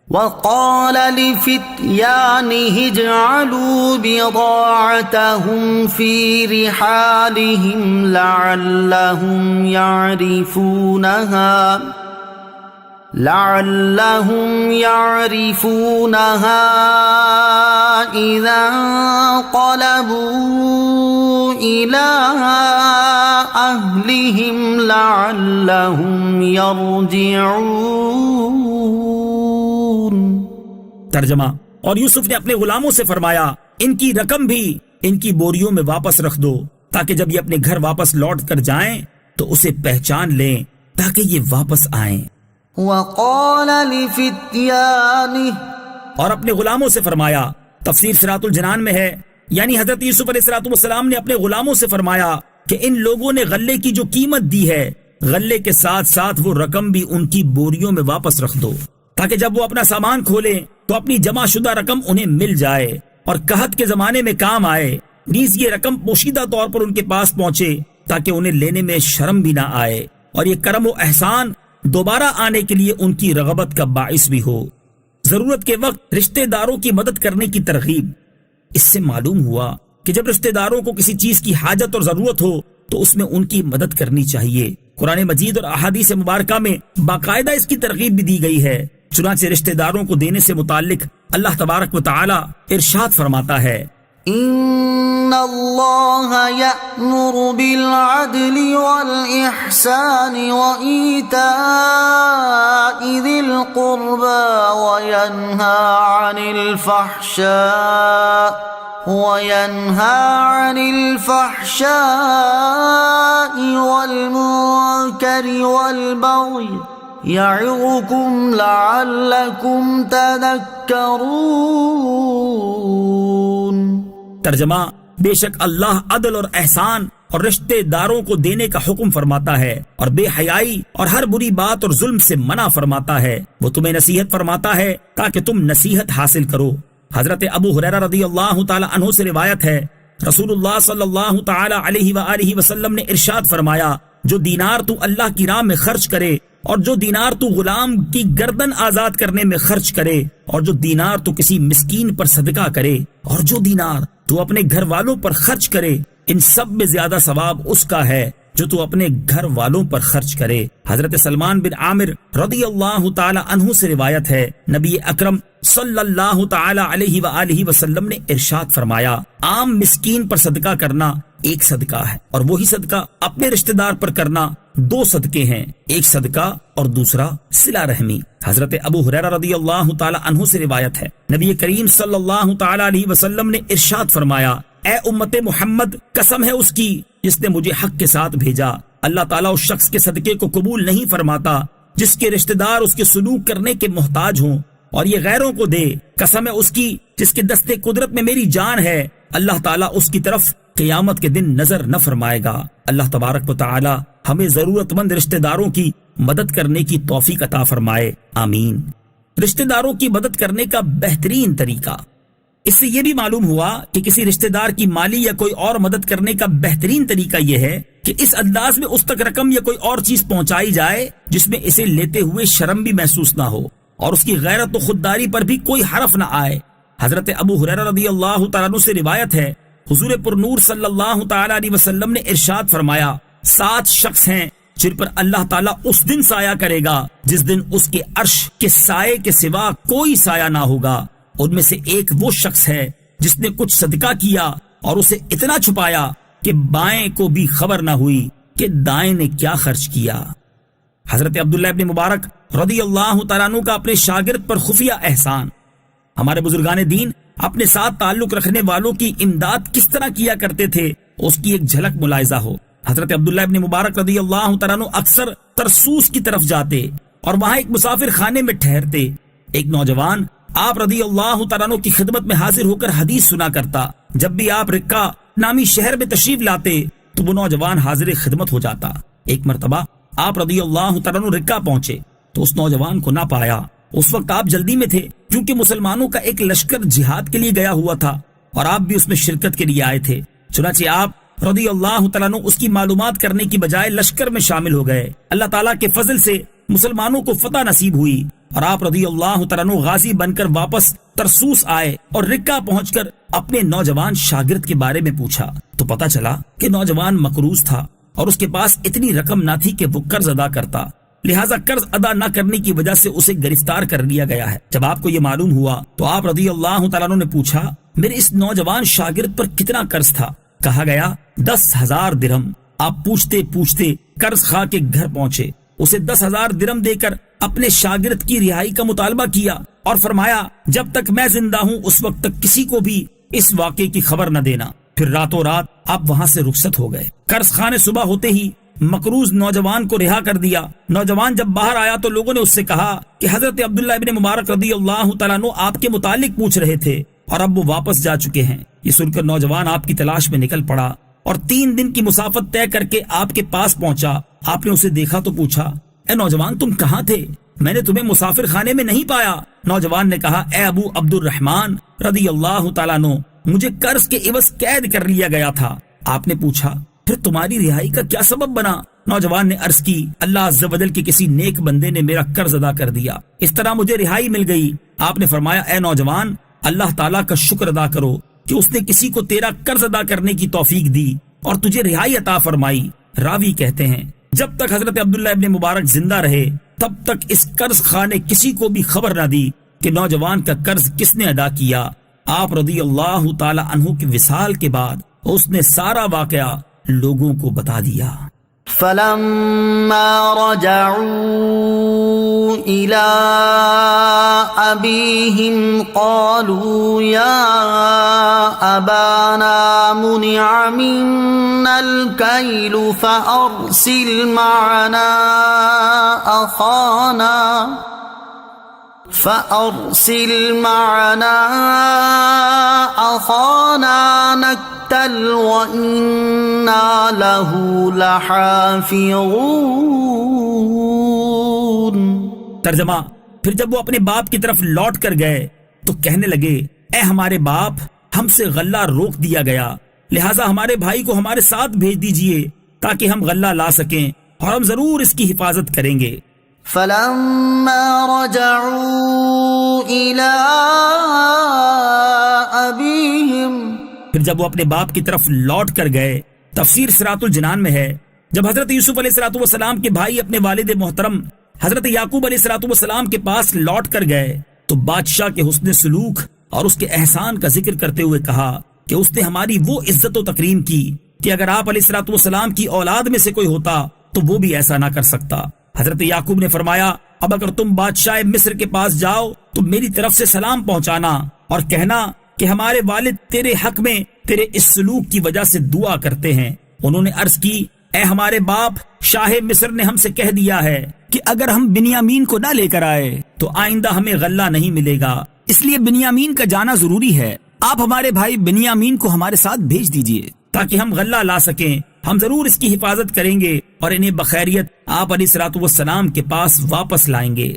وقال لفتيانه اجعلوا بضاعتهم في رحالهم لعلهم يعرفونها إذا انقلبوا إلى أهلهم لعلهم يرجعون۔ ترجمہ: اور یوسف نے اپنے غلاموں سے فرمایا ان کی رقم بھی ان کی بوریوں میں واپس رکھ دو تاکہ جب یہ اپنے گھر واپس لوٹ کر جائیں تو اسے پہچان لیں تاکہ یہ واپس آئیں۔ وقال لفتيانه، اور اپنے غلاموں سے فرمایا، تفسیر صراط الجنان میں ہے، یعنی حضرت یوسف علیہ السلام نے اپنے غلاموں سے فرمایا کہ ان لوگوں نے غلے کی جو قیمت دی ہے غلے کے ساتھ ساتھ وہ رقم بھی ان کی بوریوں میں واپس رکھ دو تاکہ جب وہ اپنا سامان کھولیں تو اپنی جمع شدہ رقم انہیں مل جائے اور قحط کے زمانے میں کام آئے، نیز یہ رقم پوشیدہ طور پر ان کے پاس پہنچے تاکہ انہیں لینے میں شرم بھی نہ آئے، اور یہ کرم و احسان دوبارہ آنے کے لیے ان کی رغبت کا باعث بھی ہو۔ ضرورت کے وقت رشتہ داروں کی مدد کرنے کی ترغیب۔ اس سے معلوم ہوا کہ جب رشتہ داروں کو کسی چیز کی حاجت اور ضرورت ہو تو اس میں ان کی مدد کرنی چاہیے۔ قرآن مجید اور احادیث مبارکہ میں باقاعدہ اس کی ترغیب بھی دی گئی ہے۔ چنانچہ رشتہ داروں کو دینے سے متعلق اللہ تبارک و تعالی ارشاد فرماتا ہے، ان اللہ یأمر بالعدل والإحسان وإیتاء ذی القربى وینہا عن الفحشاء والمنکر والبغی یعظکم لعلکم تذکرون۔ ترجمہ: بے شک اللہ عدل اور احسان اور رشتہ داروں کو دینے کا حکم فرماتا ہے اور بے حیائی اور ہر بری بات اور ظلم سے منع فرماتا ہے، وہ تمہیں نصیحت فرماتا ہے تاکہ تم نصیحت حاصل کرو۔ حضرت ابو ہریرہ رضی اللہ تعالی عنہ سے روایت ہے، رسول اللہ صلی اللہ تعالی علیہ وآلہ وسلم نے ارشاد فرمایا، جو دینار تو اللہ کی راہ میں خرچ کرے اور جو دینار تو غلام کی گردن آزاد کرنے میں خرچ کرے اور جو دینار تو کسی مسکین پر صدقہ کرے اور جو دینار تو اپنے گھر والوں پر خرچ کرے، ان سب میں زیادہ ثواب اس کا ہے جو تو اپنے گھر والوں پر خرچ کرے۔ حضرت سلمان بن عامر رضی اللہ تعالی عنہ سے روایت ہے، نبی اکرم صلی اللہ تعالی علیہ وآلہ وسلم نے ارشاد فرمایا، عام مسکین پر صدقہ کرنا ایک صدقہ ہے اور وہی صدقہ اپنے رشتہ دار پر کرنا دو صدقے ہیں، ایک صدقہ اور دوسرا صلہ رحمی۔ حضرت ابو ہریرہ رضی اللہ تعالی عنہ سے روایت ہے، نبی کریم صلی اللہ تعالی علیہ وسلم نے ارشاد فرمایا، اے امت محمد، قسم ہے اس کی جس نے مجھے حق کے ساتھ بھیجا، اللہ تعالیٰ اس شخص کے صدقے کو قبول نہیں فرماتا جس کے رشتہ دار اس کے سلوک کرنے کے محتاج ہوں اور یہ غیروں کو دے، قسم ہے اس کی جس کے دستے قدرت میں میری جان ہے، اللہ تعالیٰ اس کی طرف قیامت کے دن نظر نہ فرمائے گا۔ اللہ تبارک و تعالی ہمیں ضرورت مند رشتہ داروں کی مدد کرنے کی توفیق عطا فرمائے، آمین۔ رشتہ داروں کی مدد کرنے کا بہترین طریقہ، اس سے یہ بھی معلوم ہوا کہ کسی رشتہ دار کی مالی یا کوئی اور مدد کرنے کا بہترین طریقہ یہ ہے کہ اس انداز میں اس تک رقم یا کوئی اور چیز پہنچائی جائے جس میں اسے لیتے ہوئے شرم بھی محسوس نہ ہو اور اس کی غیرت و خودداری پر بھی کوئی حرف نہ آئے۔ حضرت ابو ہریرہ رضی اللہ تعالیٰ عنہ سے روایت ہے، حضور پر نور صلی اللہ تعالی علیہ وسلم نے ارشاد فرمایا، 7 شخص ہیں جن پر اللہ تعالیٰ اس دن سایہ کرے گا جس دن اس کے عرش کے سائے کے سوا کوئی سایہ نہ ہوگا۔ ان میں سے ایک وہ شخص ہے جس نے کچھ صدقہ کیا اور اسے اتنا چھپایا کہ بائیں کو بھی خبر نہ ہوئی کہ دائیں نے کیا خرچ کیا۔ حضرت عبداللہ ابن مبارک رضی اللہ تعالیٰ عنہ کا اپنے شاگرد پر خفیہ احسان۔ ہمارے بزرگان دین اپنے ساتھ تعلق رکھنے والوں کی امداد کس طرح کیا کرتے تھے اس کی ایک جھلک ملاحظہ ہو۔ حضرت عبداللہ ابن مبارک رضی اللہ تعالیٰ عنہ اکثر ترسوس کی طرف جاتے اور وہاں ایک مسافر خانے میں ٹھہرتے۔ ایک نوجوان آپ رضی اللہ تعالیٰ عنہ کی خدمت میں حاضر ہو کر حدیث سنا کرتا۔ جب بھی آپ رکا نامی شہر میں تشریف لاتے تو وہ نوجوان حاضر خدمت ہو جاتا۔ ایک مرتبہ آپ رضی اللہ تعالیٰ عنہ رکا پہنچے تو اس نوجوان کو نہ پایا۔ اس وقت آپ جلدی میں تھے کیونکہ مسلمانوں کا ایک لشکر جہاد کے لیے گیا ہوا تھا اور آپ بھی اس میں شرکت کے لیے آئے تھے۔ چنانچہ آپ رضی اللہ تعالیٰ عنہ اس کی معلومات کرنے کی بجائے لشکر میں شامل ہو گئے۔ اللہ تعالیٰ کے فضل سے مسلمانوں کو فتح نصیب ہوئی اور آپ رضی اللہ تعالیٰ عنہ غازی بن کر واپس ترسوس آئے اور رکا پہنچ کر اپنے نوجوان شاگرد کے بارے میں پوچھا تو پتا چلا کہ نوجوان مقروض تھا اور اس کے پاس اتنی رقم نہ تھی کہ وہ قرض ادا کرتا، لہٰذا قرض ادا نہ کرنے کی وجہ سے اسے گرفتار کر لیا گیا ہے۔ جب آپ کو یہ معلوم ہوا تو آپ رضی اللہ تعالیٰ عنہ نے پوچھا میرے اس نوجوان شاگرد پر کتنا قرض تھا؟ کہا گیا 10,000 درہم۔ آپ پوچھتے پوچھتے قرض خواہ کے گھر پہنچے، اسے 10,000 درہم دے کر اپنے شاگرد کی رہائی کا مطالبہ کیا اور فرمایا جب تک میں زندہ ہوں اس وقت تک کسی کو بھی اس واقعے کی خبر نہ دینا۔ پھر راتوں رات آپ وہاں سے رخصت ہو گئے۔ قرض خواہ نے صبح ہوتے ہی مقروض نوجوان کو رہا کر دیا۔ نوجوان جب باہر آیا تو لوگوں نے اس سے کہا کہ حضرت عبداللہ ابن مبارک رضی اللہ تعالیٰ عنہ آپ کے متعلق پوچھ رہے تھے اور اب وہ واپس جا چکے ہیں۔ یہ سن کر نوجوان آپ کی تلاش میں نکل پڑا اور 3 دن کی مسافت طے کر کے آپ کے پاس پہنچا۔ آپ نے اسے دیکھا تو پوچھا اے نوجوان تم کہاں تھے؟ میں نے تمہیں مسافر خانے میں نہیں پایا۔ نوجوان نے کہا اے ابو عبد الرحمن رضی اللہ تعالیٰ عنہ مجھے قرض کے عوض قید کر لیا گیا تھا۔ آپ نے پوچھا پھر تمہاری رہائی کا کیا سبب بنا؟ نوجوان نے عرض کی اللہ عز و جل کے کسی نیک بندے نے میرا قرض ادا کر دیا، اس طرح مجھے رہائی مل گئی۔ آپ نے فرمایا اے نوجوان اللہ تعالیٰ کا شکر ادا کرو کہ اس نے کسی کو تیرا قرض ادا کرنے کی توفیق دی اور تجھے رہائی عطا فرمائی۔ راوی کہتے ہیں جب تک حضرت عبداللہ ابن مبارک زندہ رہے تب تک اس قرض خواہ نے کسی کو بھی خبر نہ دی کہ نوجوان کا قرض کس نے ادا کیا۔ آپ رضی اللہ تعالی عنہ کے وصال کے بعد اس نے سارا واقعہ لوگوں کو بتا دیا۔ فلما رجعوا إلى أبيهم قالوا يا أبانا منع منا الكيل فأرسل معنا أخانا نكتل وإنا له لحافظون۔ ترجمہ پھر جب وہ اپنے باپ کی طرف لوٹ کر گئے تو کہنے لگے اے ہمارے باپ ہم سے غلہ روک دیا گیا، لہٰذا ہمارے بھائی کو ہمارے ساتھ بھیج دیجئے تاکہ ہم غلہ لا سکیں اور ہم ضرور اس کی حفاظت کریں گے۔ فلما رجعوا إلى أبيهم پھر جب وہ اپنے باپ کی طرف لوٹ کر گئے، تفسیر صراط الجنان میں ہے جب حضرت یوسف علیہ السلام کے بھائی اپنے والد محترم حضرت یعقوب علیہ السلام کے پاس لوٹ کر گئے تو بادشاہ کے حسن سلوک اور اس کے احسان کا ذکر کرتے ہوئے کہا کہ اس نے ہماری وہ عزت و تکریم کی کہ اگر آپ علیہ السلام کی اولاد میں سے کوئی ہوتا تو وہ بھی ایسا نہ کر سکتا۔ حضرت یعقوب نے فرمایا اب اگر تم بادشاہ مصر کے پاس جاؤ تو میری طرف سے سلام پہنچانا اور کہنا کہ ہمارے والد تیرے حق میں تیرے اس سلوک کی وجہ سے دعا کرتے ہیں۔ انہوں نے عرض کی اے ہمارے باپ شاہ مصر نے ہم سے کہہ دیا ہے کہ اگر ہم بنیامین کو نہ لے کر آئے تو آئندہ ہمیں غلہ نہیں ملے گا، اس لیے بنیامین کا جانا ضروری ہے۔ آپ ہمارے بھائی بنیامین کو ہمارے ساتھ بھیج دیجئے تاکہ ہم غلہ لا سکیں، ہم ضرور اس کی حفاظت کریں گے اور انہیں بخیریت آپ علیہ السلام کے پاس واپس لائیں گے۔